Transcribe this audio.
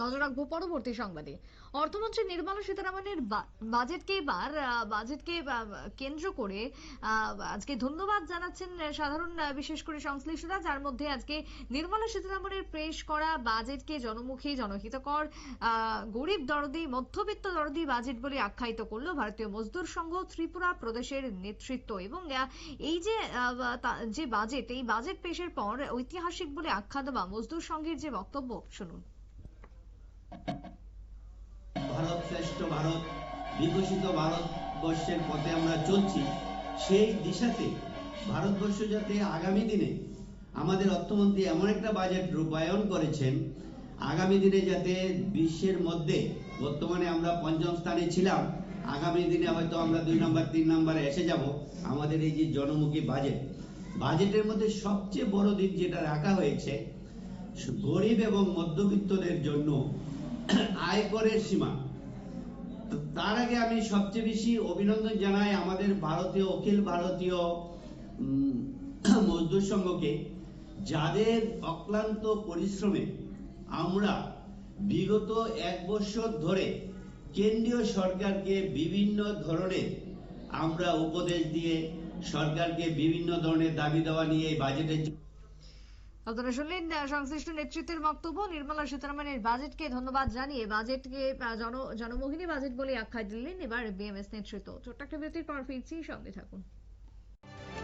নজর রাখবো পরবর্তী সংবাদে। অর্থমন্ত্রী নির্মলা সীতারামনের বাজেটকে কেন্দ্র করে আজকে ধন্যবাদ জানাচ্ছেন সাধারণ বিশেষ করে সংশ্লিষ্টরা, যার মধ্যে আজকে নির্মলা সীতারামনের পেশ করা বাজেটকে জনমুখী, জনহিতকর, গরিব দরদি, মধ্যবিত্ত দরদি বাজেট বলে আখ্যায়িত করলো ভারতীয় মজদুর সংঘ, ত্রিপুরা প্রদেশের নেতৃত্ব। এবং এই যে বাজেট, এই বাজেট পেশের পর ঐতিহাসিক বলে আখ্যা দেওয়া মজদুর সংঘের যে বক্তব্য শুনুন। ভারত শ্রেষ্ঠ ভারত, বিকশিত ভারতবর্ষের পথে আমরা চলছি। সেই দিশাতে ভারতবর্ষ যাতে আগামী দিনে, আমাদের অর্থমন্ত্রী এমন একটা বাজেট রূপায়ণ করেছেন, আগামী দিনে যাতে বিশ্বের মধ্যে, বর্তমানে আমরা পঞ্চম স্থানে ছিলাম, আগামী দিনে হয়তো আমরা 2 নম্বর 3 নম্বরে এসে যাব। আমাদের এই যে জনমুখী বাজেটের মধ্যে সবচেয়ে বড় দিক যেটা রাখা হয়েছে, গরিব এবং মধ্যবিত্তদের জন্য আয়করের সীমা। তার আগে আমি সবচেয়ে বেশি অভিনন্দন জানাই আমাদের অখিল ভারতীয় মজদুর সংঘকে, যাদের অক্লান্ত পরিশ্রমে আমরা বিগত 1 বছর ধরে কেন্দ্রীয় সরকারকে বিভিন্ন ধরনের আমরা উপদেশ দিয়ে সরকারকে বিভিন্ন ধরনের দাবি দেওয়া নিয়ে এই বাজেটের। আপনারা শুনলেন সংশ্লিষ্ট নেতৃত্বের বক্তব্য। নির্মলা সীতারামনের বাজেটকে ধন্যবাদ জানিয়ে বাজেটকে জনমোহিনী বাজেট বলে আখ্যা দিলেন এবার বিএমএস নেতৃত্ব। ছোট্ট একটা বিরতির পর ফিরছি, সঙ্গে থাকুন।